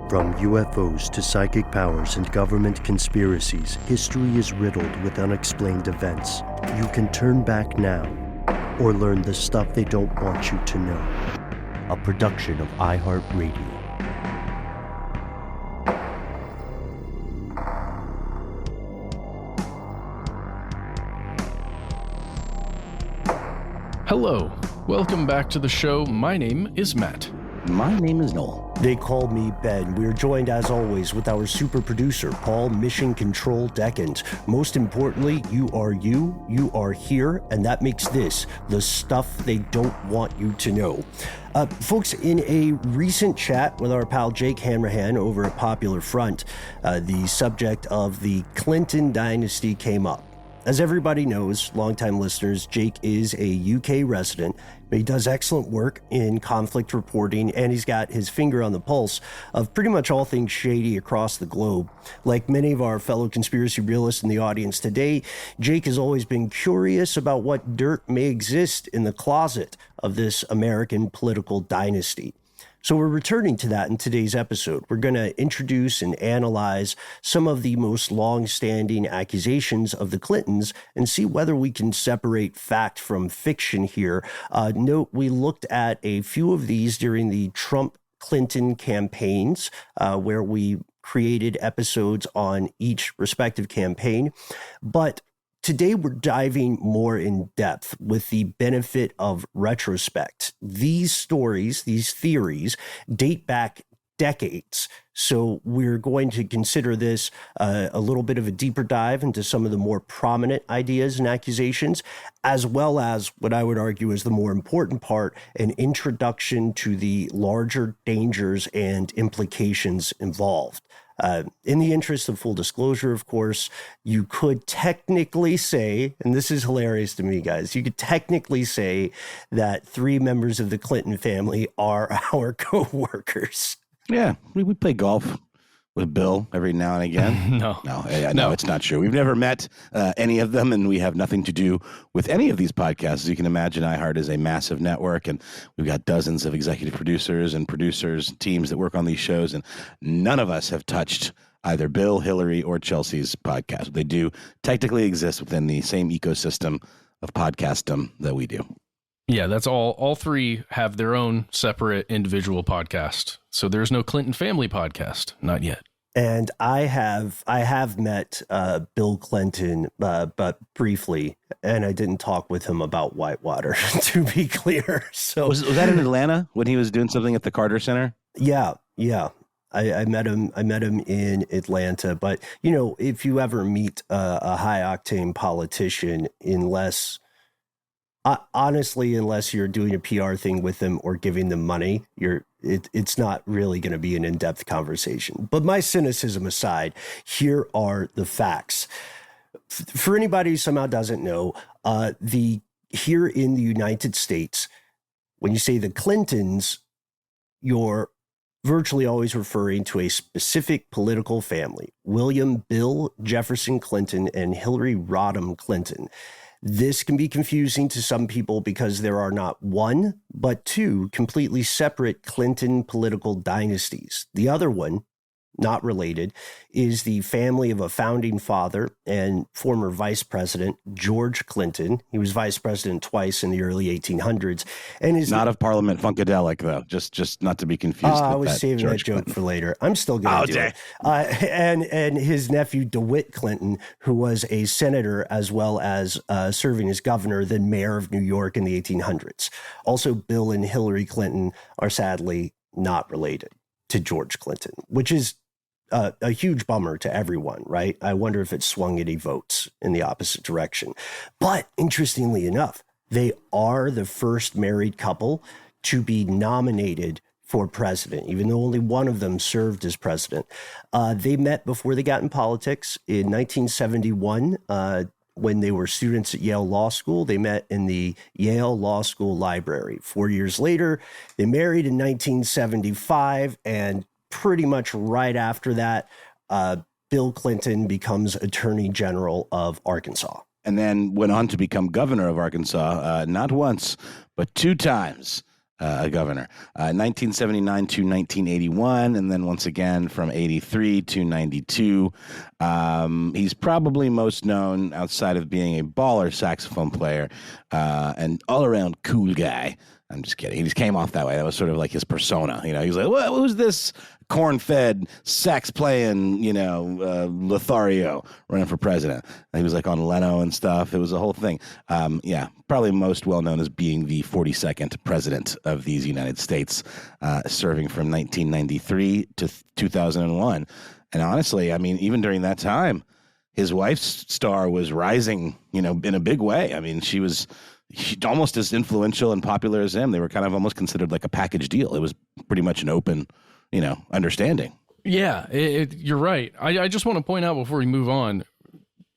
From UFOs to psychic powers and government conspiracies, history is riddled with unexplained events. You can turn back now or learn the stuff they don't want you to know. A production of iHeartRadio. Hello, welcome back to the show. My name is Matt. My name is Noel. They call me Ben. We're joined, as always, with our super producer, Paul Mission Control Deckens. Most importantly, you are here, and that makes this the stuff they don't want you to know. Folks, in a recent chat with our pal Jake Hanrahan over at Popular Front, the subject of the Clinton dynasty came up. As everybody knows, longtime listeners, Jake is a UK resident, but he does excellent work in conflict reporting, and he's got his finger on the pulse of pretty much all things shady across the globe. Like many of our fellow conspiracy realists in the audience today, Jake has always been curious about what dirt may exist in the closet of this American political dynasty. So we're returning to that in today's episode. We're going to introduce and analyze some of the most long-standing accusations of the Clintons and see whether we can separate fact from fiction here. Note, we looked at a few of these during the Trump-Clinton campaigns, where we created episodes on each respective campaign. But today, we're diving more in depth with the benefit of retrospect. These stories, these theories, date back decades. So we're going to consider this a little bit of a deeper dive into some of the more prominent ideas and accusations, as well as what I would argue is the more important part, an introduction to the larger dangers and implications involved. In the interest of full disclosure, of course, you could technically say, and this is hilarious to me, guys, you could technically say that 3 members of the Clinton family are our co-workers. Yeah, we play golf with Bill every now and again. No, it's not true. We've never met any of them, and we have nothing to do with any of these podcasts. As you can imagine, iHeart is a massive network, and we've got dozens of executive producers and producers teams that work on these shows, and none of us have touched either Bill, Hillary, or Chelsea's podcast. They do technically exist within the same ecosystem of podcastdom that we do. Yeah, that's all. All 3 have their own separate individual podcast. So there's no Clinton family podcast. Not yet. And I have met Bill Clinton, but briefly, and I didn't talk with him about Whitewater, to be clear. So was that in Atlanta when he was doing something at the Carter Center? Yeah. I met him in Atlanta. But, you know, if you ever meet a high octane politician, unless you're doing a PR thing with them or giving them money, it's not really going to be an in-depth conversation. But my cynicism aside, here are the facts. For anybody who somehow doesn't know, here in the United States, when you say the Clintons, you're virtually always referring to a specific political family: William Bill Jefferson Clinton and Hillary Rodham Clinton. This can be confusing to some people because there are not 1, but 2 completely separate Clinton political dynasties. The other one, not related, is the family of a founding father and former vice president, George Clinton. He was vice president twice in the early 1800s. And is not of Parliament Funkadelic, though, just not to be confused with I was that saving George that joke Clinton for later. I'm still going to do it. And his nephew, DeWitt Clinton, who was a senator as well as serving as governor, then mayor of New York in the 1800s. Also, Bill and Hillary Clinton are sadly not related to George Clinton, which is a huge bummer to everyone, right? I wonder if it swung any votes in the opposite direction. But interestingly enough, they are the first married couple to be nominated for president, even though only one of them served as president. They met before they got in politics in 1971. When they were students at Yale Law School. They met in the Yale Law School library. 4 years later, they married in 1975, and pretty much right after that, Bill Clinton becomes Attorney General of Arkansas. And then went on to become governor of Arkansas, not once, but 2 times. a governor. 1979 to 1981, and then once again from 83 to 92. He's probably most known outside of being a baller saxophone player and all-around cool guy. I'm just kidding. He just came off that way. That was sort of like his persona. You know, he was like, well, who's this corn-fed, sax-playing, Lothario running for president? And he was like on Leno and stuff. It was a whole thing. Probably most well-known as being the 42nd president of these United States, serving from 1993 to 2001. And honestly, I mean, even during that time, his wife's star was rising, in a big way. I mean, she was almost as influential and popular as him. They were kind of almost considered like a package deal. It was pretty much an open, understanding. Yeah, you're right. I just want to point out before we move on,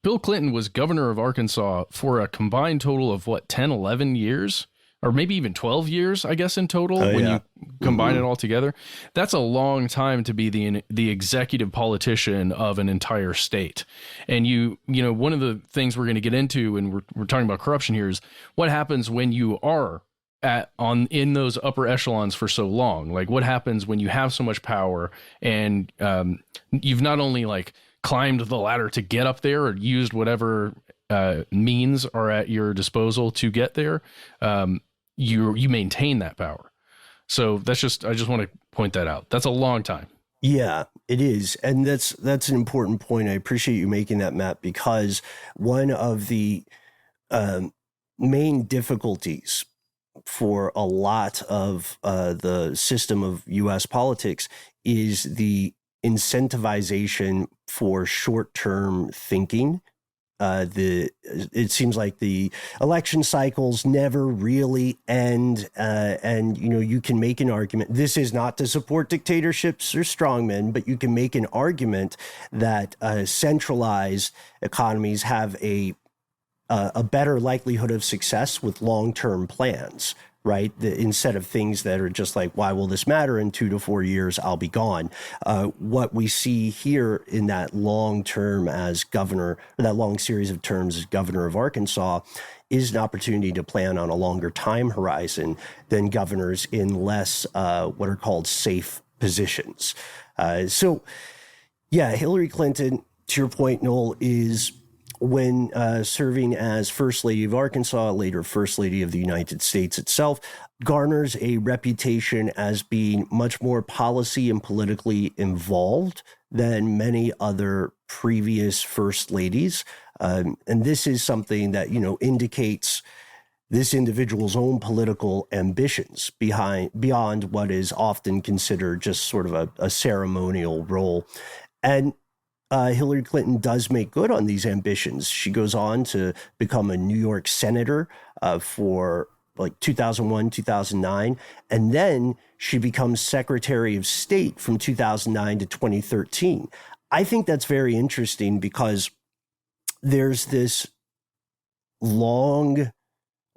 Bill Clinton was governor of Arkansas for a combined total of 10, 11 years, or maybe even 12 years, I guess, in total, when you combine it all together. That's a long time to be the executive politician of an entire state. And one of the things we're going to get into, and we're talking about corruption here, is what happens when you are in those upper echelons for so long. Like, what happens when you have so much power and you've not only climbed the ladder to get up there or used whatever means are at your disposal to get there, you maintain that power. So I just want to point that out. That's a long time. Yeah, it is. And that's an important point. I appreciate you making that, Matt, because one of the main difficulties for a lot of the system of U.S. politics is the incentivization for short-term thinking. It seems like the election cycles never really end, and you can make an argument. This is not to support dictatorships or strongmen, but you can make an argument that centralized economies have a better likelihood of success with long-term plans, right? Instead of things that are just like, why will this matter? In 2 to 4 years, I'll be gone. What we see here in that long term as governor, or that long series of terms as governor of Arkansas, is an opportunity to plan on a longer time horizon than governors in less what are called safe positions. Hillary Clinton, to your point, Noel, is when serving as First Lady of Arkansas, later First Lady of the United States itself, garners a reputation as being much more policy and politically involved than many other previous First Ladies. And this is something that, indicates this individual's own political ambitions beyond what is often considered just sort of a ceremonial role. And Hillary Clinton does make good on these ambitions. She goes on to become a New York senator for 2001, 2009, and then she becomes Secretary of State from 2009 to 2013. I think that's very interesting because there's this long,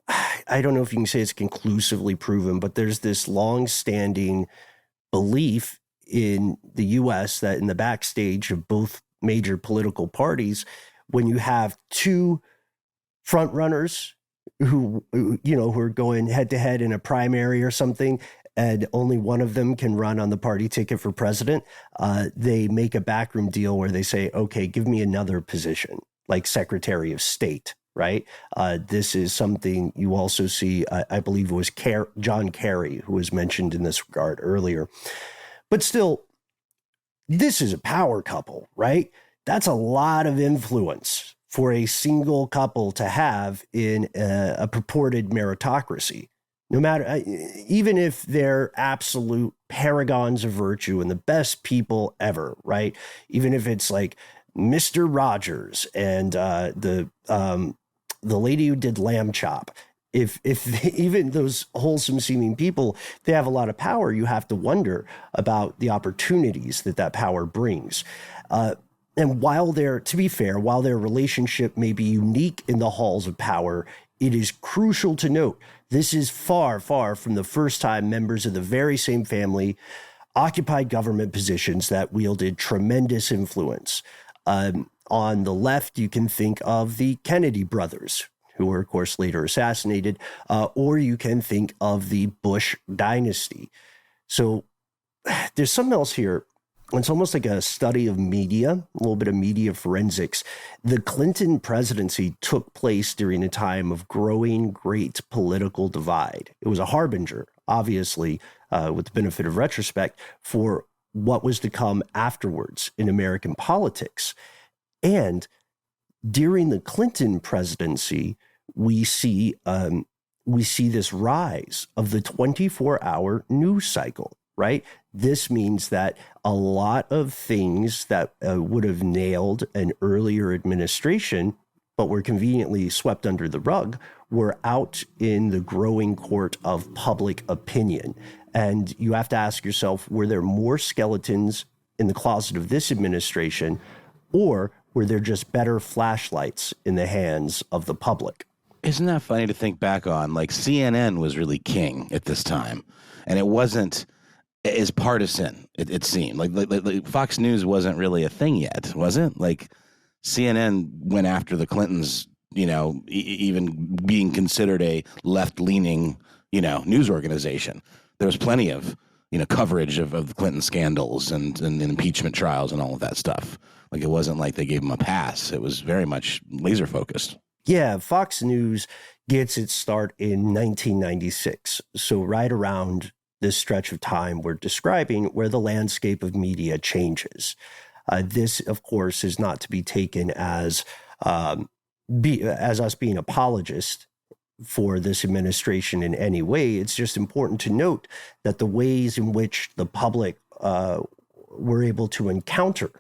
I don't know if you can say it's conclusively proven, but there's this long-standing belief in the U.S. that in the backstage of both major political parties, when you have two front runners who are going head to head in a primary or something, and only one of them can run on the party ticket for president, they make a backroom deal where they say, okay, give me another position like Secretary of State. Right. This is something you also see. I believe it was John Kerry who was mentioned in this regard earlier. But still, this is a power couple, right? That's a lot of influence for a single couple to have in a purported meritocracy. No matter, even if they're absolute paragons of virtue and the best people ever, right? Even if it's like Mr. Rogers and the lady who did Lamb Chop. If even those wholesome seeming people, they have a lot of power, you have to wonder about the opportunities that power brings. And while their relationship may be unique in the halls of power, it is crucial to note this is far, far from the first time members of the very same family occupied government positions that wielded tremendous influence. On the left, you can think of the Kennedy brothers, who were, of course, later assassinated, or you can think of the Bush dynasty. So there's something else here. It's almost like a study of media, a little bit of media forensics. The Clinton presidency took place during a time of growing great political divide. It was a harbinger, obviously, with the benefit of retrospect, for what was to come afterwards in American politics. And during the Clinton presidency, we see this rise of the 24-hour news cycle, right? This means that a lot of things that would have nailed an earlier administration, but were conveniently swept under the rug, were out in the growing court of public opinion. And you have to ask yourself, were there more skeletons in the closet of this administration, or were there just better flashlights in the hands of the public? Isn't that funny to think back on? Like, CNN was really king at this time, and it wasn't as partisan, it seemed. Like Fox News wasn't really a thing yet, was it? Like, CNN went after the Clintons, even being considered a left-leaning, news organization. There was plenty of, coverage of the Clinton scandals and impeachment trials and all of that stuff. Like, it wasn't like they gave them a pass. It was very much laser focused. Yeah, Fox News gets its start in 1996. So right around this stretch of time we're describing where the landscape of media changes. This, of course, is not to be taken as us being apologists for this administration in any way. It's just important to note that the ways in which the public were able to encounter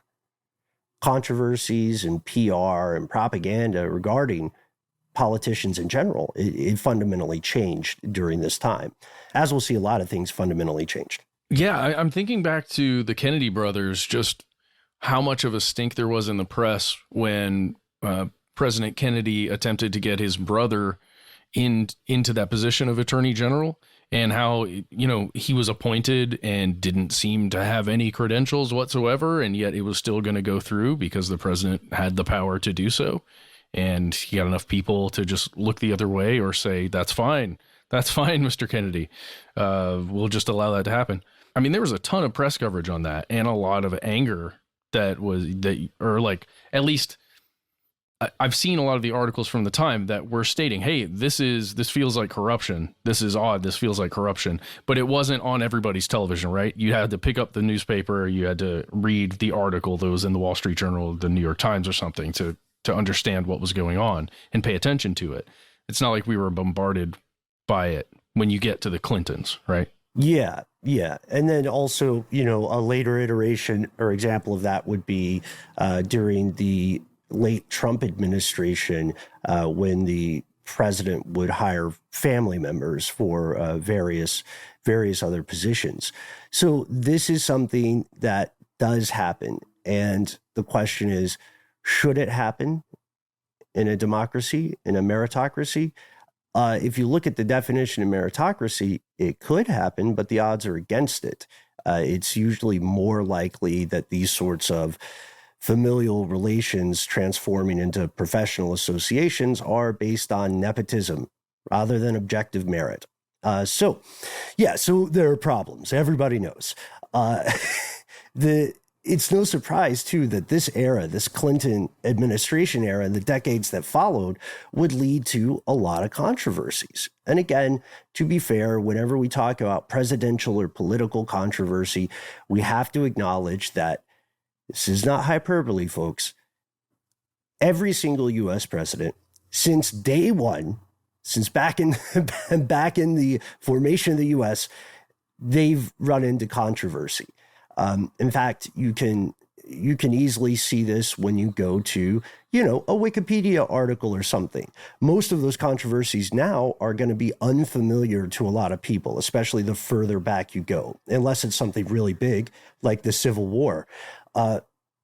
controversies and PR and propaganda regarding politicians in general, it fundamentally changed during this time. As we'll see, a lot of things fundamentally changed. Yeah, I'm thinking back to the Kennedy brothers, just how much of a stink there was in the press when President Kennedy attempted to get his brother into that position of Attorney General, and how, he was appointed and didn't seem to have any credentials whatsoever, and yet it was still going to go through because the president had the power to do so. And he got enough people to just look the other way or say, that's fine, Mr. Kennedy. We'll just allow that to happen. I mean, there was a ton of press coverage on that and a lot of anger at least I've seen a lot of the articles from the time that were stating, hey, this feels like corruption. This is odd. This feels like corruption. But it wasn't on everybody's television, right? You had to pick up the newspaper. You had to read the article that was in the Wall Street Journal, the New York Times or something to understand what was going on and pay attention to it. It's not like we were bombarded by it when you get to the Clintons, right? Yeah. And then also, a later iteration or example of that would be during the late Trump administration, when the president would hire family members for various other positions. So this is something that does happen. And the question is, should it happen in a democracy, in a meritocracy? If you look at the definition of meritocracy, it could happen, but the odds are against it. It's usually more likely that these sorts of familial relations transforming into professional associations are based on nepotism rather than objective merit. So there are problems. Everybody knows. It's no surprise, too, that this era, this Clinton administration era, and the decades that followed would lead to a lot of controversies. And again, to be fair, whenever we talk about presidential or political controversy, we have to acknowledge that this is not hyperbole, folks. Every single U.S. president, since day one, since back in the formation of the U.S., they've run into controversy. In fact, you can easily see this when you go to, a Wikipedia article or something. Most of those controversies now are going to be unfamiliar to a lot of people, especially the further back you go, unless it's something really big like the Civil War.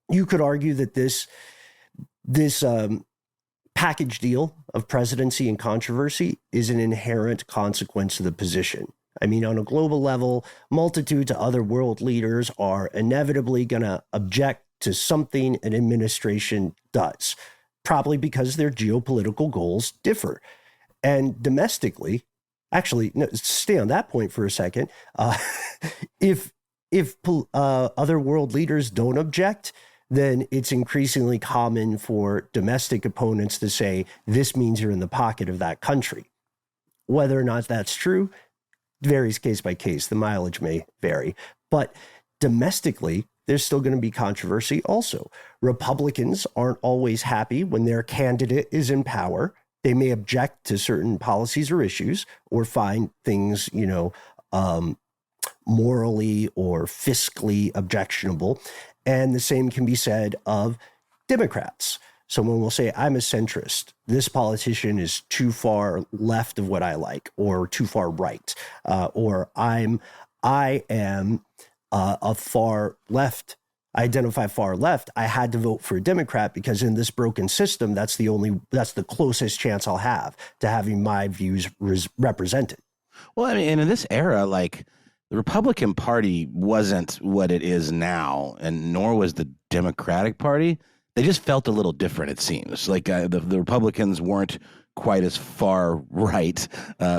You could argue that this package deal of presidency and controversy is an inherent consequence of the position. I mean, on a global level, multitudes of other world leaders are inevitably going to object to something an administration does. probably because their geopolitical goals differ. And domestically, actually, no, stay on that point for a second. If other world leaders don't object, then it's increasingly common for domestic opponents to say, this means you're in the pocket of that country. Whether or not that's true varies case by case. The mileage may vary. But domestically, there's still going to be controversy also. Republicans aren't always happy when their candidate is in power. They may object to certain policies or issues or find things, morally or fiscally objectionable. And the same can be said of Democrats. Someone will say, I'm a centrist. This politician is too far left of what I like, or too far right, or I am a far left. I identify far left. I had to vote for a Democrat because in this broken system, that's the closest chance I'll have to having my views represented. Well, I mean, and in this era, like, the Republican Party wasn't what it is now, and nor was the Democratic Party. They just felt a little different, it seems. Like the Republicans weren't quite as far right,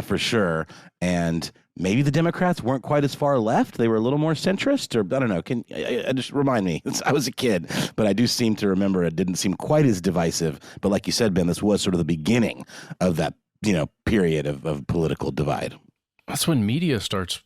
for sure, and maybe the Democrats weren't quite as far left. They were a little more centrist, or I don't know. Can just remind me? I was a kid, but I do seem to remember it didn't seem quite as divisive. But like you said, Ben, this was sort of the beginning of that, period of political divide. That's when media starts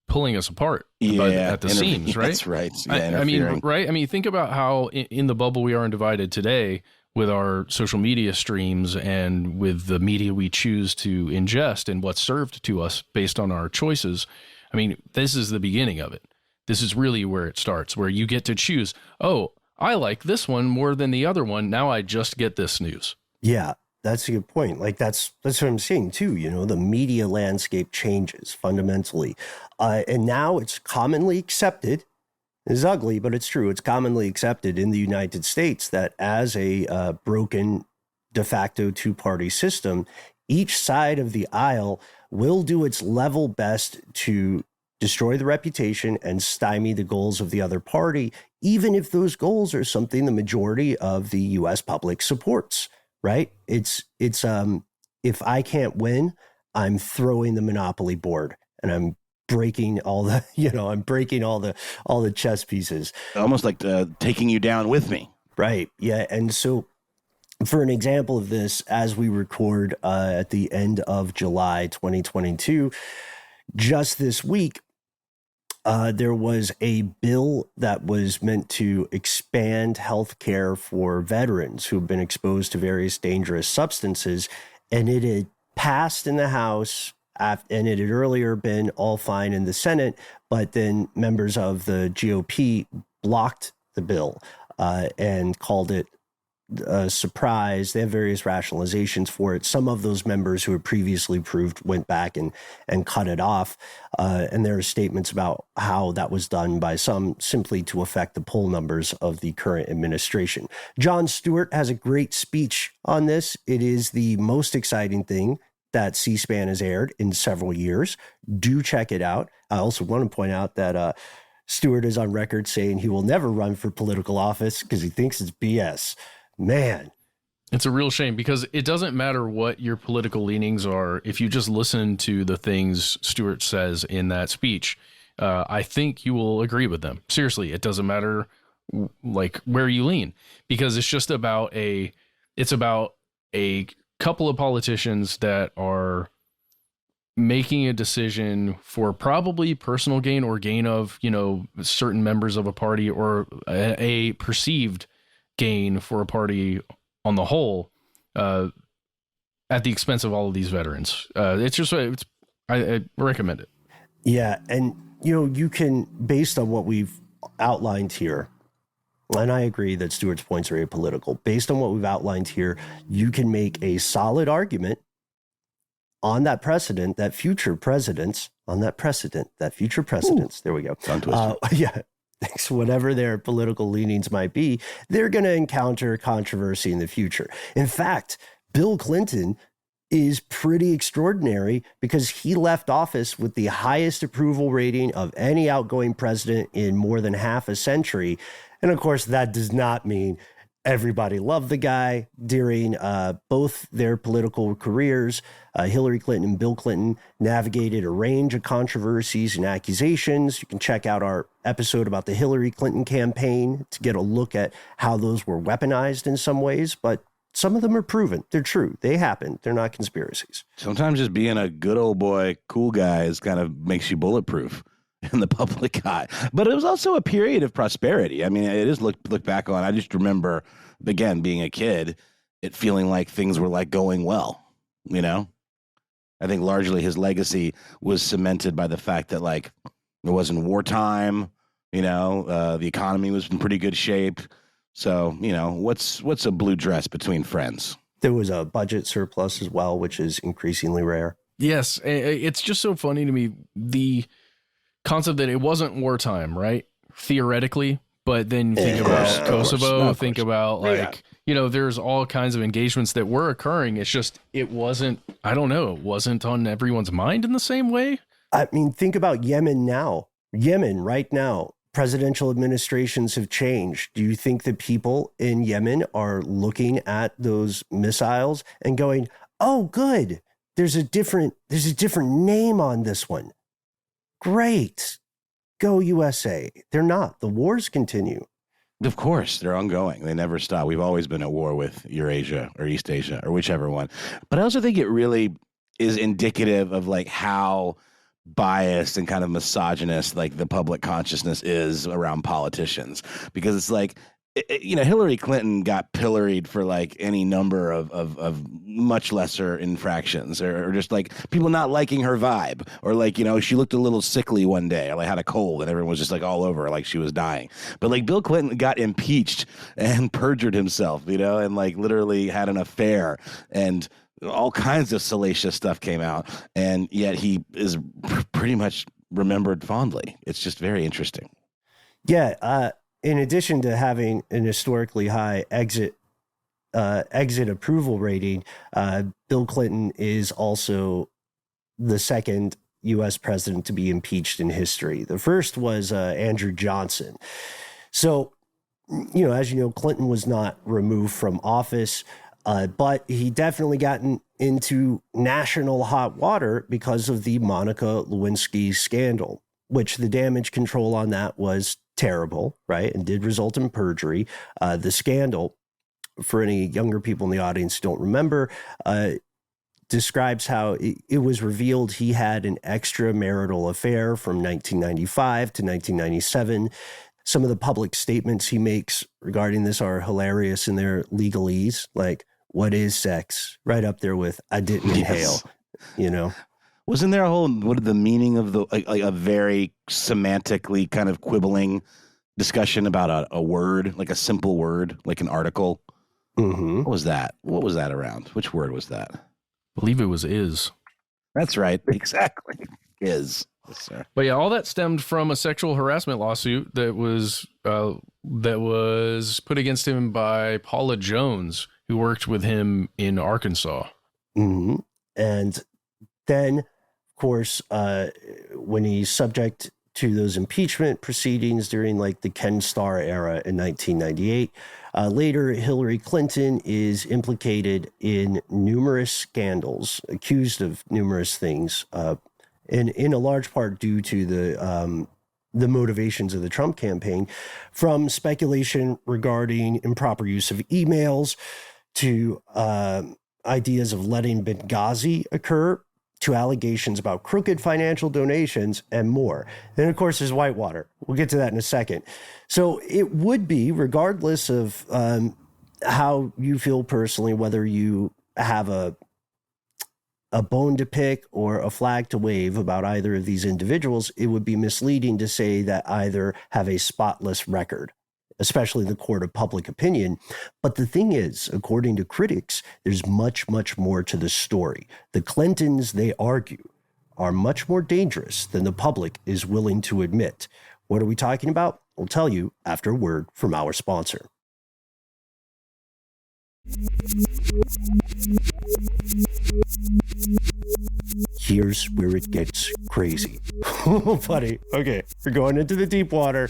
pulling us apart at the seams, right? That's right. Yeah, I mean, right? I mean, think about how in the bubble we are in divided today with our social media streams and with the media we choose to ingest and what's served to us based on our choices. I mean, this is the beginning of it. This is really where it starts, where you get to choose, oh, I like this one more than the other one. Now I just get this news. Yeah. That's a good point. Like that's what I'm saying too. The media landscape changes fundamentally, and now it's commonly accepted. It's ugly, but it's true. It's commonly accepted in the United States that as a broken de facto two-party system, each side of the aisle will do its level best to destroy the reputation and stymie the goals of the other party, even if those goals are something the majority of the U.S. public supports. Right? It's if I can't win, I'm throwing the Monopoly board and I'm breaking all the, I'm breaking all the chess pieces. Almost like taking you down with me. Right. Yeah. And so for an example of this, as we record at the end of July 2022, just this week, there was a bill that was meant to expand health care for veterans who have been exposed to various dangerous substances, and it had passed in the House, and it had earlier been all fine in the Senate, but then members of the GOP blocked the bill and called it a surprise. They have various rationalizations for it. Some of those members who had previously approved went back and cut it off. And there are statements about how that was done by some simply to affect the poll numbers of the current administration. Jon Stewart has a great speech on this. It is the most exciting thing that C-SPAN has aired in several years. Do check it out. I also want to point out that Stewart is on record saying he will never run for political office because he thinks it's BS. Man, it's a real shame because it doesn't matter what your political leanings are. If you just listen to the things Stewart says in that speech, I think you will agree with them. Seriously, it doesn't matter like where you lean, because it's just about a couple of politicians that are making a decision for probably personal gain or gain of, certain members of a party, or a perceived gain for a party on the whole, at the expense of all of these veterans. I recommend it. Yeah. And, you can, based on what we've outlined here, and I agree that Stewart's points are apolitical. Based on what we've outlined here, you can make a solid argument on that precedent that future presidents, there we go. Yeah. Thanks. Whatever their political leanings might be, they're going to encounter controversy in the future. In fact, Bill Clinton is pretty extraordinary because he left office with the highest approval rating of any outgoing president in more than half a century. And of course, that does not mean Everybody loved the guy. During both their political careers, Hillary Clinton and Bill Clinton navigated a range of controversies and accusations. You can check out our episode about the Hillary Clinton campaign to get a look at how those were weaponized in some ways, but some of them are proven. They're true. They happened. They're not conspiracies. Sometimes just being a good old boy, cool guy is kind of makes you bulletproof in the public eye. But it was also a period of prosperity. I mean, it is look back on. I just remember, again, being a kid, it feeling like things were like going well, you know? I think largely his legacy was cemented by the fact that like it wasn't wartime, you know, the economy was in pretty good shape. So, you know, what's a blue dress between friends? There was a budget surplus as well, which is increasingly rare. Yes. It's just so funny to me, the concept that it wasn't wartime, right? Theoretically, but then think about Kosovo, think about like, you know, there's all kinds of engagements that were occurring. It's just, it wasn't, I don't know, it wasn't on everyone's mind in the same way. I mean, think about Yemen now. Yemen right now, presidential administrations have changed. Do you think that people in Yemen are looking at those missiles and going, oh, good, there's a different name on this one. Great. Go USA. They're not. The wars continue. Of course, they're ongoing. They never stop. We've always been at war with Eurasia or East Asia or whichever one. But I also think it really is indicative of like how biased and kind of misogynist like the public consciousness is around politicians. Because it's like, you know, Hillary Clinton got pilloried for like any number of much lesser infractions or just like people not liking her vibe or like, you know, she looked a little sickly one day or like had a cold and everyone was just like all over her like she was dying. But like Bill Clinton got impeached and perjured himself, you know, and like literally had an affair and all kinds of salacious stuff came out. And yet he is pretty much remembered fondly. It's just very interesting. Yeah. In addition to having an historically high exit approval rating, Bill Clinton is also the second U.S. president to be impeached in history. The first was Andrew Johnson. So, you know, as you know, Clinton was not removed from office, but he definitely gotten into national hot water because of the Monica Lewinsky scandal, which the damage control on that was terrible, right? And did result in perjury. The scandal, for any younger people in the audience who don't remember, describes how it was revealed he had an extramarital affair from 1995 to 1997. Some of the public statements he makes regarding this are hilarious in their legalese, like, what is sex? Right up there with, I didn't inhale, you know? Wasn't there a whole, what is the meaning of the, a very semantically kind of quibbling discussion about a word, like a simple word, like an article? Mm-hmm. What was that? What was that around? Which word was that? I believe it was is. That's right. Exactly. Is. Yes, sir. But yeah, all that stemmed from a sexual harassment lawsuit that was put against him by Paula Jones, who worked with him in Arkansas. Mm-hmm. And then, of course, when he's subject to those impeachment proceedings during like the Ken Starr era in 1998, later Hillary Clinton is implicated in numerous scandals, accused of numerous things, and in a large part due to the motivations of the Trump campaign, from speculation regarding improper use of emails to ideas of letting Benghazi occur, to allegations about crooked financial donations and more. Then, of course, there's Whitewater. We'll get to that in a second. So it would be, regardless of how you feel personally, whether you have a bone to pick or a flag to wave about either of these individuals, it would be misleading to say that either have a spotless record, especially the court of public opinion. But the thing is, according to critics, there's much, much more to the story. The Clintons, they argue, are much more dangerous than the public is willing to admit. What are we talking about? We'll tell you after a word from our sponsor. Here's where it gets crazy. Oh, buddy. Okay, we're going into the deep water.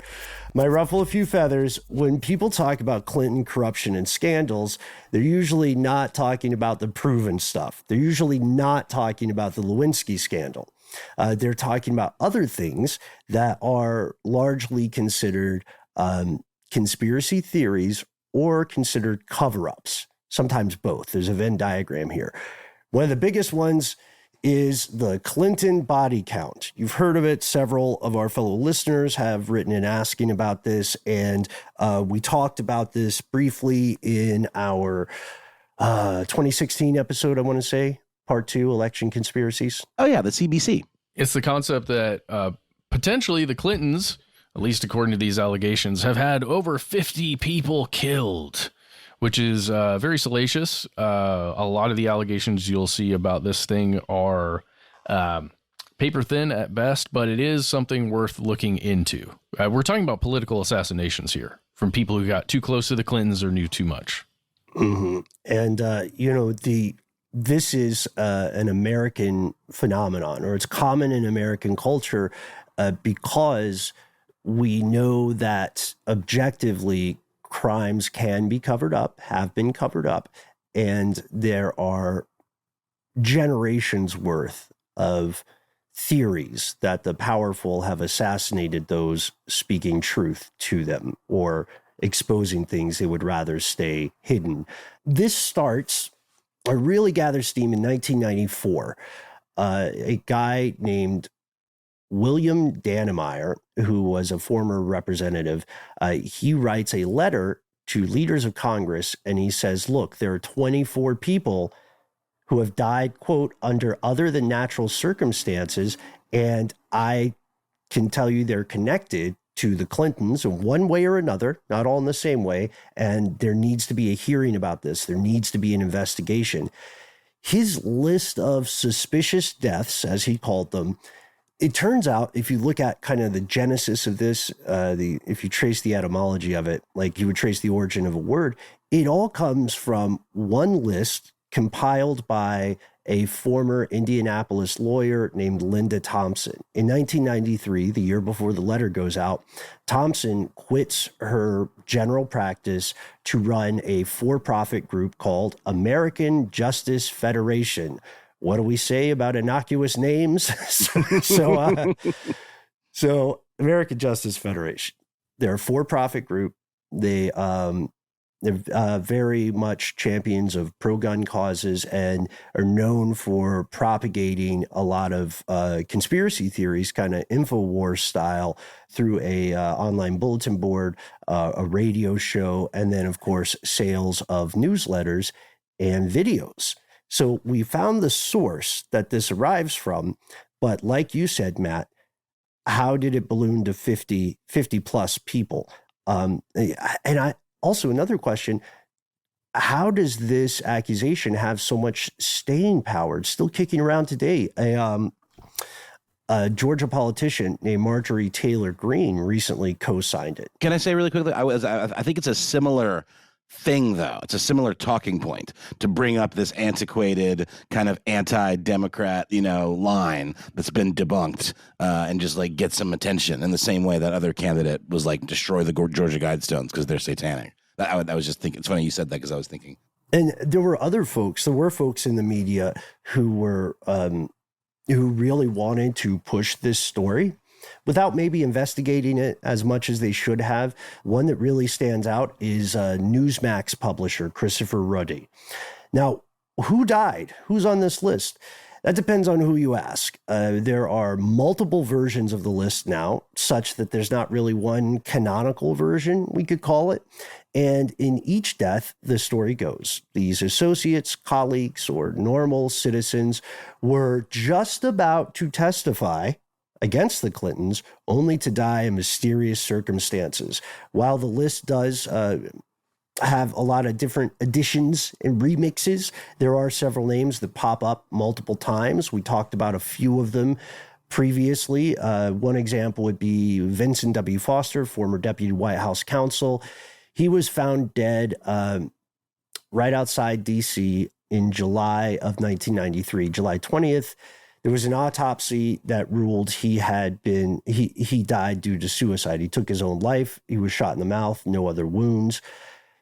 might ruffle a few feathers. When people talk about Clinton corruption and scandals, they're usually not talking about the proven stuff. They're usually not talking about the Lewinsky scandal. They're talking about other things that are largely considered conspiracy theories or considered cover-ups, sometimes both. There's a Venn diagram here. One of the biggest ones is the Clinton body count. You've heard of it. Several of our fellow listeners have written in asking about this, and we talked about this briefly in our 2016 episode, I want to say, part 2, Election Conspiracies. Oh, yeah, the CBC. It's the concept that potentially the Clintons, at least according to these allegations, have had over 50 people killed, which is very salacious. A lot of the allegations you'll see about this thing are paper thin at best, but it is something worth looking into. We're talking about political assassinations here from people who got too close to the Clintons or knew too much. Mm-hmm. And, this is an American phenomenon, or it's common in American culture because we know that objectively crimes can be covered up, have been covered up, and there are generations worth of theories that the powerful have assassinated those speaking truth to them or exposing things they would rather stay hidden. This starts or really gathers steam in 1994. A guy named William Dannemeyer, who was a former representative, he writes a letter to leaders of Congress, and he says, look, there are 24 people who have died, quote, under other than natural circumstances, and I can tell you they're connected to the Clintons in one way or another, not all in the same way, and there needs to be a hearing about this. There needs to be an investigation. His list of suspicious deaths, as he called them, it turns out, if you look at kind of the genesis of this, if you trace the etymology of it, like you would trace the origin of a word, it all comes from one list compiled by a former Indianapolis lawyer named Linda Thompson. In 1993, the year before the letter goes out, Thompson quits her general practice to run a for-profit group called American Justice Federation. What do we say about innocuous names? So American Justice Federation, they're a for-profit group. They're very much champions of pro-gun causes and are known for propagating a lot of conspiracy theories, kind of InfoWars style, through a online bulletin board, a radio show, and then, of course, sales of newsletters and videos. So we found the source that this arrives from, but like you said, Matt, how did it balloon to 50 plus people? Also, another question, how does this accusation have so much staying power? It's still kicking around today. A Georgia politician named Marjorie Taylor Greene recently co-signed it. Can I say really quickly, I think it's a similar thing, though. It's a similar talking point to bring up this antiquated kind of anti-Democrat, line that's been debunked and just like get some attention in the same way that other candidate was like destroy the Georgia Guidestones because they're satanic. I was just thinking, it's funny you said that because I was thinking. And there were folks in the media who were, who really wanted to push this story without maybe investigating it as much as they should have. One that really stands out is Newsmax publisher Christopher Ruddy. Now, who died? Who's on this list? That depends on who you ask. There are multiple versions of the list now, such that there's not really one canonical version, we could call it. And in each death, the story goes, these associates, colleagues, or normal citizens were just about to testify against the Clintons, only to die in mysterious circumstances. While the list does have a lot of different additions and remixes, there are several names that pop up multiple times. We talked about a few of them previously. One example would be Vincent W. Foster, former deputy White House counsel. He was found dead right outside D.C. in July of 1993, July 20th. There was an autopsy that ruled he died due to suicide. He took his own life. He was shot in the mouth, no other wounds.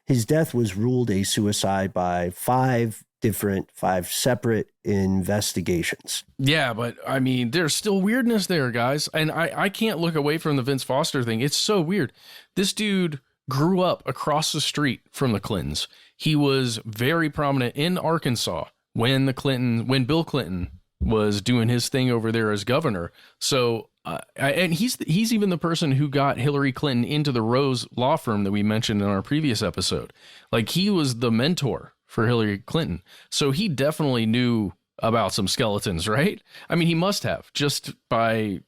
His death was ruled a suicide by five separate investigations. Yeah, but I mean, there's still weirdness there, guys. And I can't look away from the Vince Foster thing. It's so weird. This dude grew up across the street from the Clintons. He was very prominent in Arkansas when Bill Clinton was doing his thing over there as governor. So, and he's even the person who got Hillary Clinton into the Rose law firm that we mentioned in our previous episode. Like, he was the mentor for Hillary Clinton. So he definitely knew about some skeletons, right? I mean, he must have, just by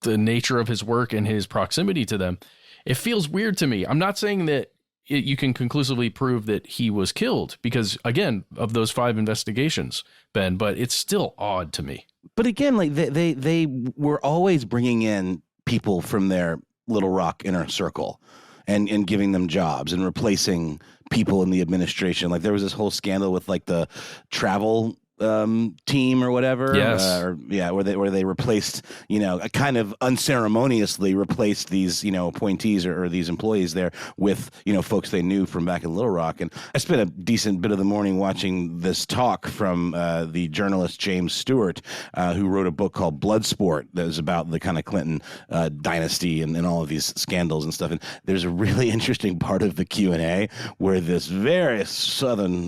the nature of his work and his proximity to them. It feels weird to me. I'm not saying that you can conclusively prove that he was killed because, again, of those 5 investigations, Ben, but it's still odd to me. But again, like they were always bringing in people from their Little Rock inner circle and giving them jobs and replacing people in the administration. Like, there was this whole scandal with like the travel team or whatever. Yes. Where they replaced, kind of unceremoniously replaced these, appointees or these employees there with, folks they knew from back in Little Rock. And I spent a decent bit of the morning watching this talk from the journalist James Stewart, who wrote a book called Bloodsport that was about the kind of Clinton dynasty and all of these scandals and stuff. And there's a really interesting part of the Q&A where this very southern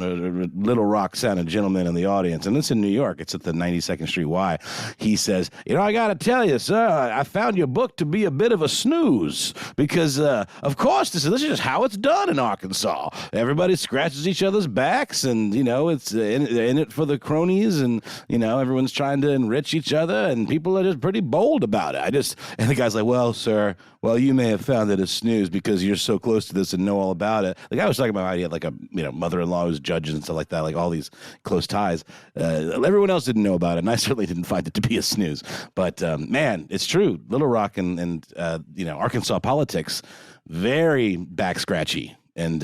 Little Rock sounding gentleman in the audience, and it's in New York, it's at the 92nd Street Y, he says, I got to tell you, sir, I found your book to be a bit of a snooze because, of course, this is just how it's done in Arkansas. Everybody scratches each other's backs and, it's in it for the cronies and, everyone's trying to enrich each other and people are just pretty bold about it. And the guy's like, well, sir, you may have found it a snooze because you're so close to this and know all about it. The guy was talking about how he had like a, mother-in-law who's judges and stuff like that, like all these close ties. Everyone else didn't know about it, and I certainly didn't find it to be a snooze. But, man, it's true. Little Rock and Arkansas politics, very back-scratchy. And,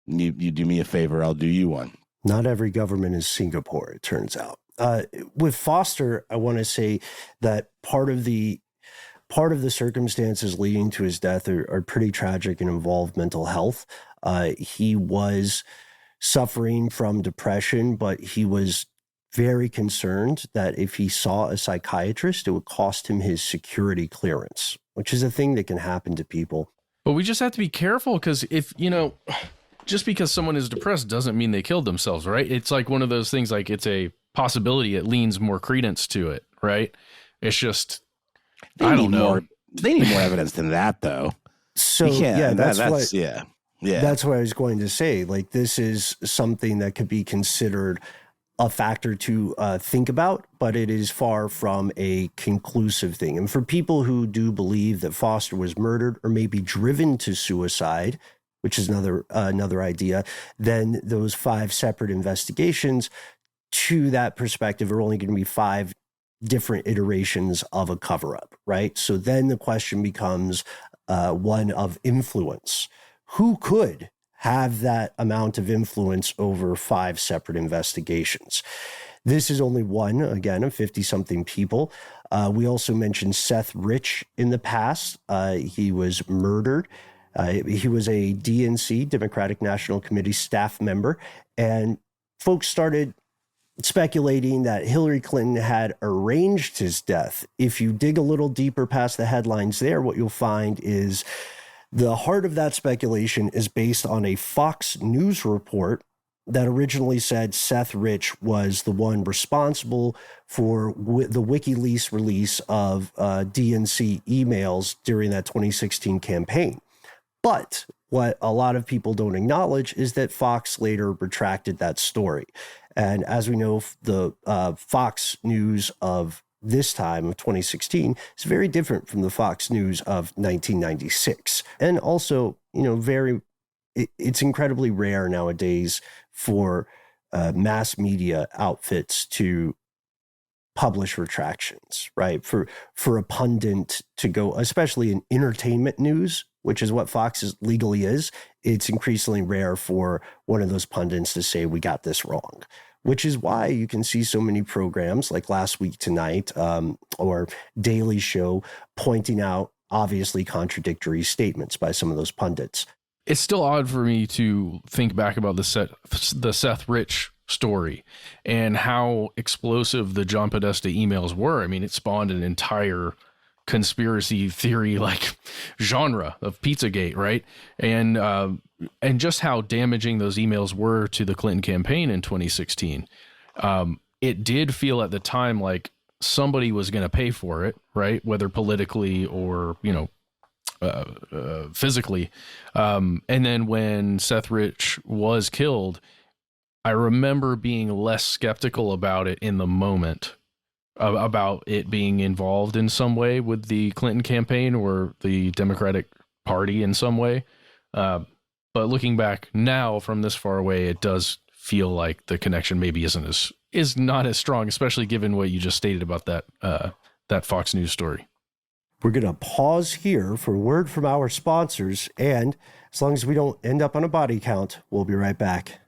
you do me a favor, I'll do you one. Not every government is Singapore, it turns out. With Foster, I want to say that part of the circumstances leading to his death are pretty tragic and involve mental health. He was suffering from depression, but he was very concerned that if he saw a psychiatrist, it would cost him his security clearance, which is a thing that can happen to people. But we just have to be careful because if, just because someone is depressed doesn't mean they killed themselves, right? It's like one of those things, like it's a possibility. It leans more credence to it, right? It's just, I don't know. They need more evidence than that, though. So, that's what I was going to say. Like, this is something that could be considered a factor to think about, but it is far from a conclusive thing. And for people who do believe that Foster was murdered or maybe driven to suicide, which is another idea, then those 5 separate investigations to that perspective are only going to be 5 different iterations of a cover-up, right? So then the question becomes one of influence. Who could have that amount of influence over 5 separate investigations? This is only one, again, of 50-something people. We also mentioned Seth Rich in the past. He was murdered. He was a DNC, Democratic National Committee staff member, and folks started speculating that Hillary Clinton had arranged his death. If you dig a little deeper past the headlines there, what you'll find is the heart of that speculation is based on a Fox News report that originally said Seth Rich was the one responsible for the WikiLeaks release of DNC emails during that 2016 campaign. But what a lot of people don't acknowledge is that Fox later retracted that story. And as we know, the Fox News of this time of 2016 is very different from the Fox News of 1996. And also, it's incredibly rare nowadays for mass media outfits to publish retractions, right? For a pundit to go, especially in entertainment news, which is what Fox legally is, it's increasingly rare for one of those pundits to say, we got this wrong. which is why you can see so many programs like Last Week Tonight or Daily Show pointing out obviously contradictory statements by some of those pundits. It's still odd for me to think back about the Seth Rich story and how explosive the John Podesta emails were. I mean, it spawned an entire conspiracy theory like genre of Pizzagate, right? And just how damaging those emails were to the Clinton campaign in 2016. It did feel at the time like somebody was going to pay for it, right? Whether politically or, physically. And then when Seth Rich was killed, I remember being less skeptical about it in the moment, about it being involved in some way with the Clinton campaign or the Democratic Party in some way. But looking back now from this far away, it does feel like the connection maybe is not as strong, especially given what you just stated about that Fox News story. We're going to pause here for a word from our sponsors, and as long as we don't end up on a body count, we'll be right back.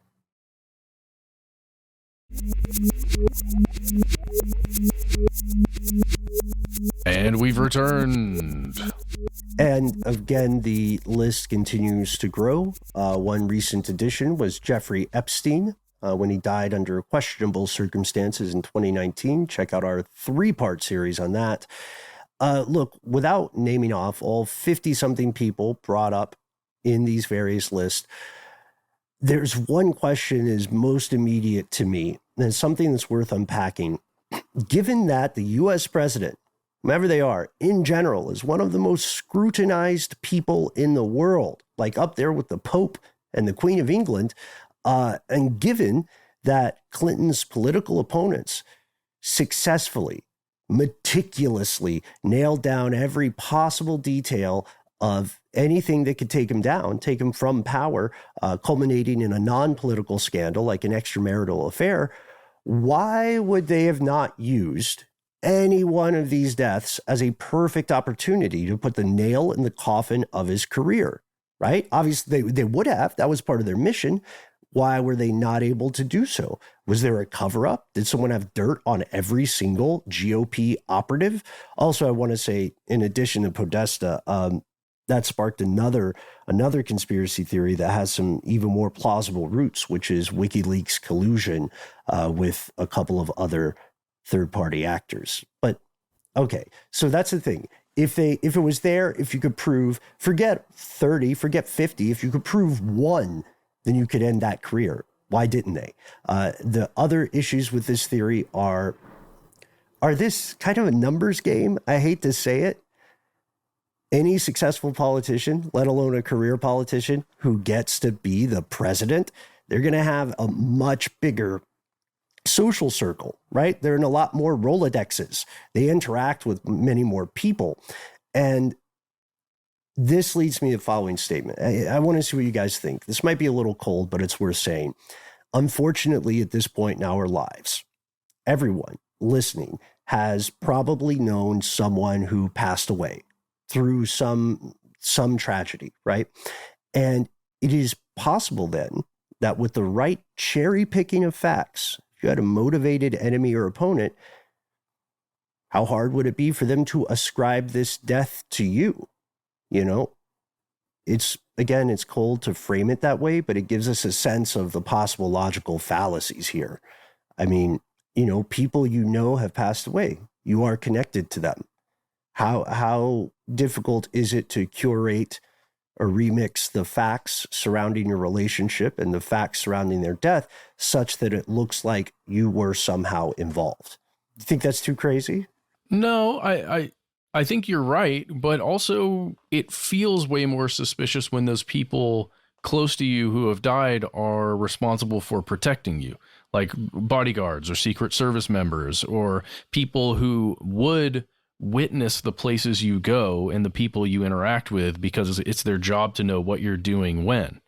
And we've returned. And again, the list continues to grow. One recent addition was Jeffrey Epstein, when he died under questionable circumstances in 2019. Check out our 3-part series on that. Look, without naming off all 50-something people brought up in these various lists, there's one question is most immediate to me, and it's something that's worth unpacking. Given that the U.S. president, whomever they are, in general, is one of the most scrutinized people in the world, like up there with the Pope and the Queen of England, and given that Clinton's political opponents successfully, meticulously nailed down every possible detail of anything that could take him down, take him from power, culminating in a non-political scandal like an extramarital affair, why would they have not used any one of these deaths as a perfect opportunity to put the nail in the coffin of his career, right? Obviously, they would have. That was part of their mission. Why were they not able to do so? Was there a cover-up? Did someone have dirt on every single GOP operative? Also, I want to say, in addition to Podesta, that sparked another conspiracy theory that has some even more plausible roots, which is WikiLeaks collusion with a couple of other third-party actors. But okay, so that's the thing. If it was there, if you could prove, forget 30, forget 50, if you could prove one, then you could end that career. Why didn't they? The other issues with this theory are this kind of a numbers game? I hate to say it. Any successful politician, let alone a career politician who gets to be the president, they're going to have a much bigger social circle, right? They're in a lot more Rolodexes. They interact with many more people. And this leads me to the following statement. I want to see what you guys think. This might be a little cold, but it's worth saying. Unfortunately, at this point in our lives, everyone listening has probably known someone who passed away through some tragedy, right? And it is possible then that with the right cherry picking of facts, if you had a motivated enemy or opponent, how hard would it be for them to ascribe this death to you? You know, it's cold to frame it that way, but it gives us a sense of the possible logical fallacies here. I mean, people have passed away. You are connected to them. How difficult is it to curate or remix the facts surrounding your relationship and the facts surrounding their death such that it looks like you were somehow involved? You think that's too crazy? No, I think you're right, but also it feels way more suspicious when those people close to you who have died are responsible for protecting you, like bodyguards or Secret Service members or people who would witness the places you go and the people you interact with because it's their job to know what you're doing when.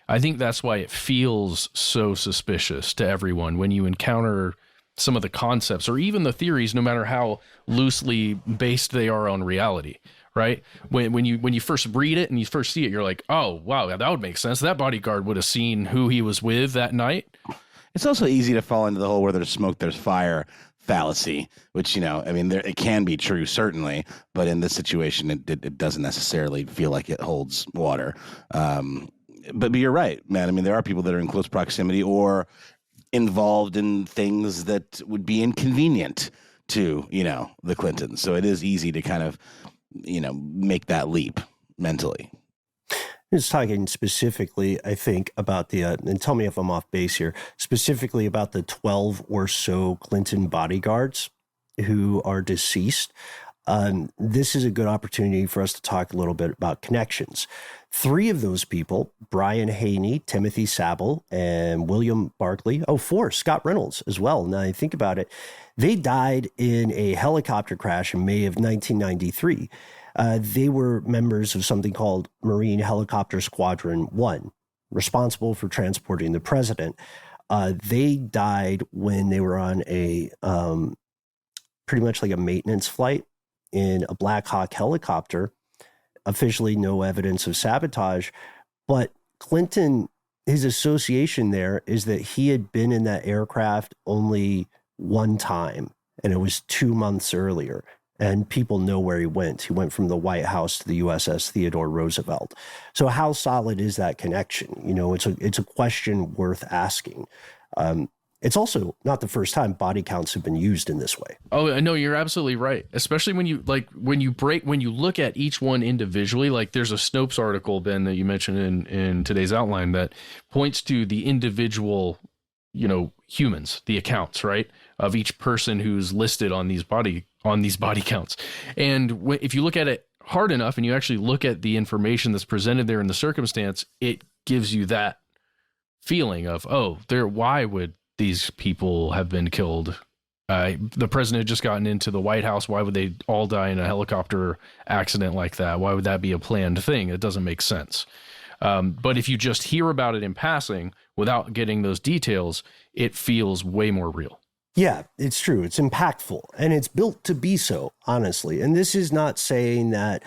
I think that's why it feels so suspicious to everyone when you encounter some of the concepts or even the theories, no matter how loosely based they are on reality, right? When you first read it and you first see it, you're like, oh, wow, that would make sense. That bodyguard would have seen who he was with that night. It's also easy to fall into the whole where there's smoke, there's fire fallacy, which, it can be true, certainly, but in this situation, it doesn't necessarily feel like it holds water. But you're right, man. I mean, there are people that are in close proximity or involved in things that would be inconvenient to, the Clintons. So it is easy to kind of, make that leap mentally. It's talking specifically, I think, about the, and tell me if I'm off base here, specifically about the 12 or so Clinton bodyguards who are deceased. This is a good opportunity for us to talk a little bit about connections. 3 of those people, Brian Haney, Timothy Savile, and William Barclay, 4, Scott Reynolds as well. Now I think about it, they died in a helicopter crash in May of 1993. They were members of something called Marine Helicopter Squadron 1, responsible for transporting the president. They died when they were on a pretty much like a maintenance flight in a Black Hawk helicopter. Officially no evidence of sabotage, but Clinton, his association there is that he had been in that aircraft only one time, and it was 2 months earlier. And people know where he went. He went from the White House to the USS Theodore Roosevelt. So how solid is that connection? It's a question worth asking. It's also not the first time body counts have been used in this way. Oh, no, you're absolutely right. Especially when you look at each one individually, like there's a Snopes article, Ben, that you mentioned in today's outline that points to the individual, humans, the accounts, right, of each person who's listed on these body counts. And if you look at it hard enough and you actually look at the information that's presented there in the circumstance, it gives you that feeling of, why would these people have been killed? The president had just gotten into the White House. Why would they all die in a helicopter accident like that? Why would that be a planned thing? It doesn't make sense. But if you just hear about it in passing without getting those details, it feels way more real. Yeah, it's true. It's impactful, and it's built to be so, honestly. And this is not saying that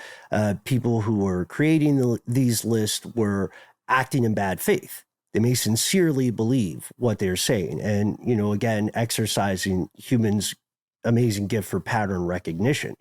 people who were creating these lists were acting in bad faith. They may sincerely believe what they're saying. And, again, exercising humans' amazing gift for pattern recognition.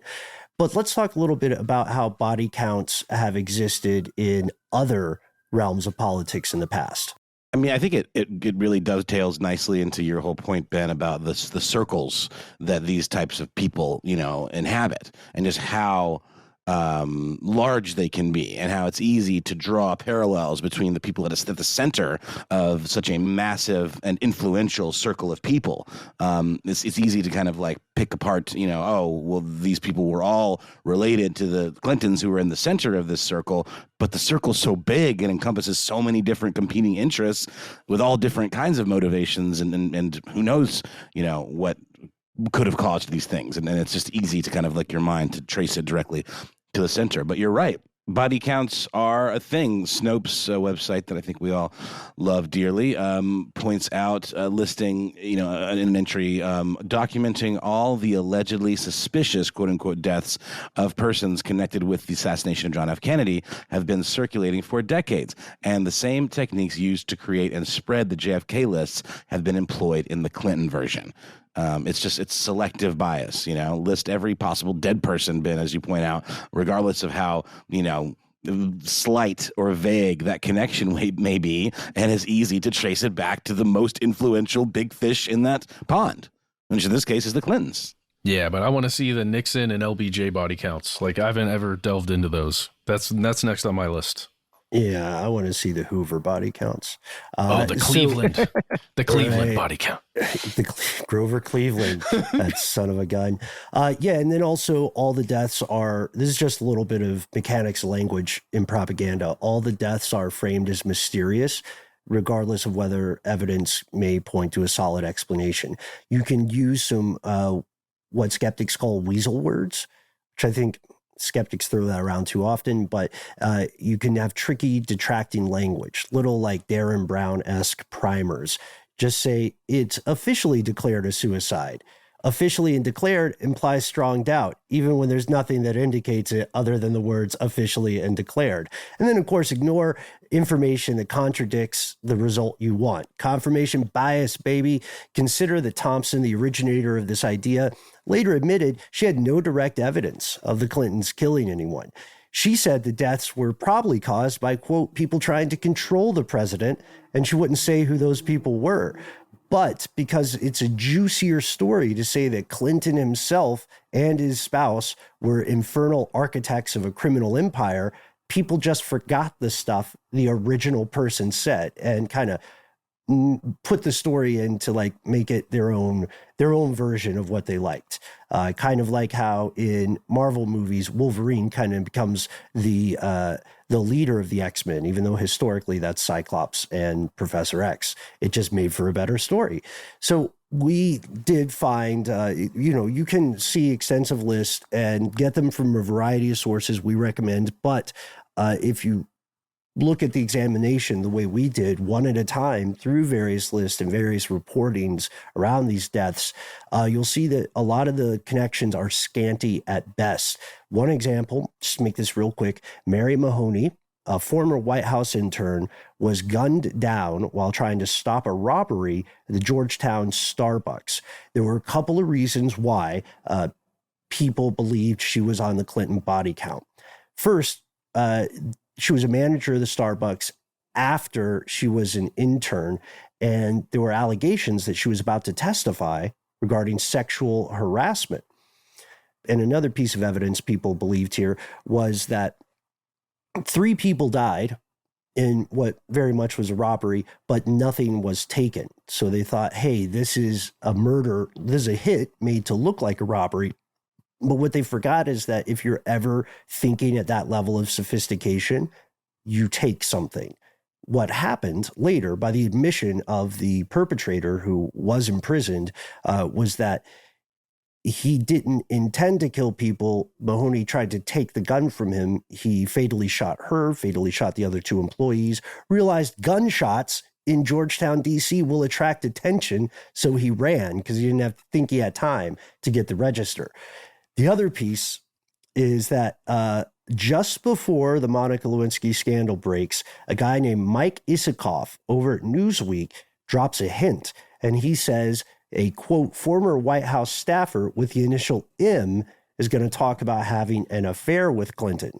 But let's talk a little bit about how body counts have existed in other realms of politics in the past. I mean, I think it really dovetails nicely into your whole point, Ben, about the circles that these types of people, inhabit, and just how large they can be, and how it's easy to draw parallels between the people at the center of such a massive and influential circle of people. It's easy to kind of like pick apart, these people were all related to the Clintons who were in the center of this circle, but the circle's so big and encompasses so many different competing interests with all different kinds of motivations, and who knows, what could have caused these things. And it's just easy to kind of like your mind to trace it directly to the center. But you're right. Body counts are a thing. Snopes, a website that I think we all love dearly, points out listing, an entry documenting all the allegedly suspicious, quote unquote, deaths of persons connected with the assassination of John F. Kennedy have been circulating for decades. And the same techniques used to create and spread the JFK lists have been employed in the Clinton version. It's selective bias, list every possible dead person, Ben, as you point out, regardless of how, slight or vague that connection may be, and it's easy to trace it back to the most influential big fish in that pond, which in this case is the Clintons. Yeah, but I want to see the Nixon and LBJ body counts. Like, I haven't ever delved into those. That's next on my list. Yeah, I want to see the Hoover body counts. The Cleveland, the Cleveland body count. Grover Cleveland, that son of a gun. And then also all the deaths are, this is just a little bit of mechanics language in propaganda. All the deaths are framed as mysterious, regardless of whether evidence may point to a solid explanation. You can use some, what skeptics call weasel words, which I think skeptics throw that around too often, but you can have tricky, detracting language, little like Darren Brown-esque primers. Just say it's officially declared a suicide. Officially and declared implies strong doubt, even when there's nothing that indicates it other than the words officially and declared. And then, of course, ignore information that contradicts the result you want. Confirmation bias, baby. Consider that Thompson, the originator of this idea, later admitted she had no direct evidence of the Clintons killing anyone. She said the deaths were probably caused by, quote, people trying to control the president, and she wouldn't say who those people were. But because it's a juicier story to say that Clinton himself and his spouse were infernal architects of a criminal empire, people just forgot the stuff the original person said and kind of put the story in to like make it their own version of what they liked. Kind of like how in Marvel movies, Wolverine kind of becomes the leader of the X-Men, even though historically that's Cyclops and Professor X. It just made for a better story. So we did find, you can see extensive lists and get them from a variety of sources we recommend. But if you look at the examination the way we did, one at a time through various lists and various reportings around these deaths, you'll see that a lot of the connections are scanty at best. One example, just to make this real quick, Mary Mahoney, a former White House intern, was gunned down while trying to stop a robbery at the Georgetown Starbucks. There were a couple of reasons why people believed she was on the Clinton body count. First, she was a manager of the Starbucks after she was an intern, and there were allegations that she was about to testify regarding sexual harassment. And another piece of evidence people believed here was that 3 people died in what very much was a robbery, but nothing was taken. So they thought, hey, this is a murder. This is a hit made to look like a robbery. But what they forgot is that if you're ever thinking at that level of sophistication, you take something. What happened later, by the admission of the perpetrator who was imprisoned, was that he didn't intend to kill people. Mahoney tried to take the gun from him. He fatally shot her, fatally shot the other 2 employees, realized gunshots in Georgetown, D.C. will attract attention, so he ran because he didn't have to think he had time to get the register. The other piece is that just before the Monica Lewinsky scandal breaks, a guy named Mike Isikoff over at Newsweek drops a hint, and he says a, quote, former White House staffer with the initial M is going to talk about having an affair with Clinton.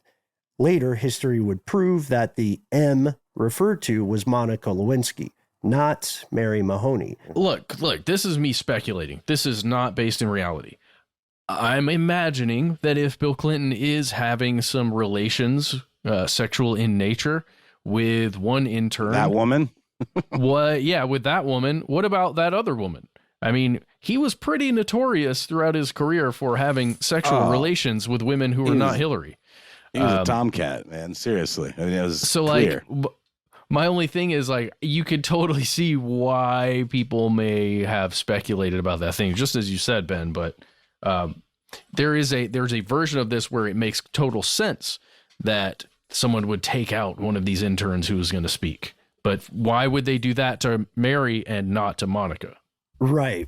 Later, history would prove that the M referred to was Monica Lewinsky, not Mary Mahoney. Look, this is me speculating. This is not based in reality. I'm imagining that if Bill Clinton is having some relations, sexual in nature, with one intern. That woman? With that woman. What about that other woman? I mean, he was pretty notorious throughout his career for having sexual relations with women who were not Hillary. He was a tomcat, man. Seriously. I mean, it was so clear. Like, my only thing is, like, you could totally see why people may have speculated about that thing, just as you said, Ben, but there's a version of this where it makes total sense that someone would take out one of these interns who was going to speak. But why would they do that to Mary and not to Monica? Right.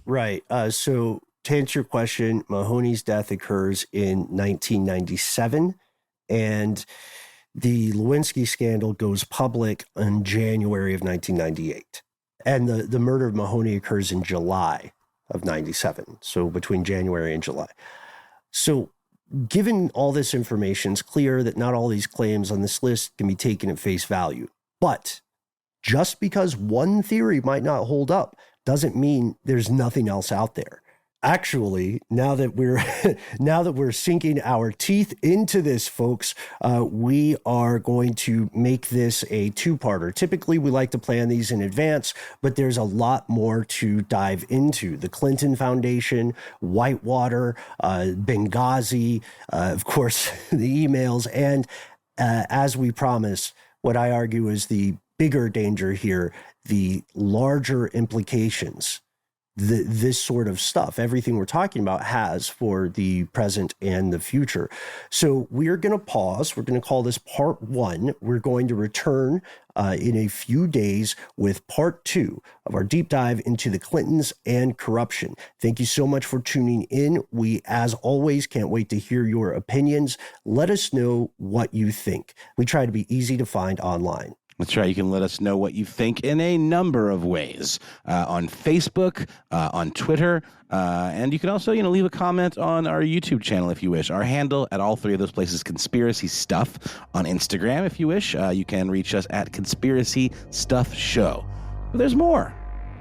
So to answer your question, Mahoney's death occurs in 1997, and the Lewinsky scandal goes public in January of 1998. And the murder of Mahoney occurs in July of 97. So between January and July. So given all this information, it's clear that not all these claims on this list can be taken at face value. But just because one theory might not hold up doesn't mean there's nothing else out there. Actually, now that we're sinking our teeth into this, folks, we are going to make this a 2-parter. Typically, we like to plan these in advance, but there's a lot more to dive into. The Clinton Foundation, Whitewater, Benghazi, of course, the emails, and as we promised, what I argue is the bigger danger here, the larger implications this sort of stuff. Everything we're talking about has for the present and the future. So we're going to pause. We're going to call this part 1. We're going to return in a few days with part 2 of our deep dive into the Clintons and corruption. Thank you so much for tuning in. We, as always, can't wait to hear your opinions. Let us know what you think. We try to be easy to find online. That's right. You can let us know what you think in a number of ways, on Facebook, on Twitter, and you can also, leave a comment on our YouTube channel if you wish. Our handle at all 3 of those places, Conspiracy Stuff. On Instagram, if you wish, you can reach us at Conspiracy Stuff Show. But there's more.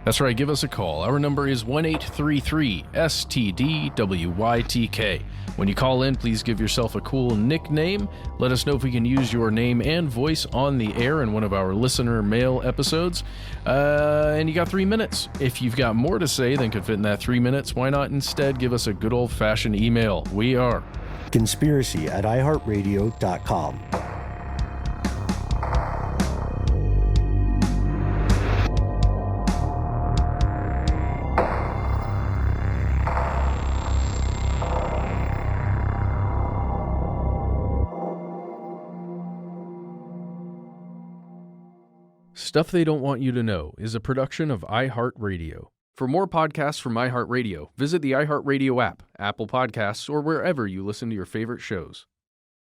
That's right. Give us a call. Our number is 1-833-STDWYTK. When you call in, please give yourself a cool nickname. Let us know if we can use your name and voice on the air in one of our listener mail episodes. And you got 3 minutes. If you've got more to say than could fit in that 3 minutes, why not instead give us a good old-fashioned email? We are conspiracy@iHeartRadio.com. Stuff They Don't Want You to Know is a production of iHeartRadio. For more podcasts from iHeartRadio, visit the iHeartRadio app, Apple Podcasts, or wherever you listen to your favorite shows.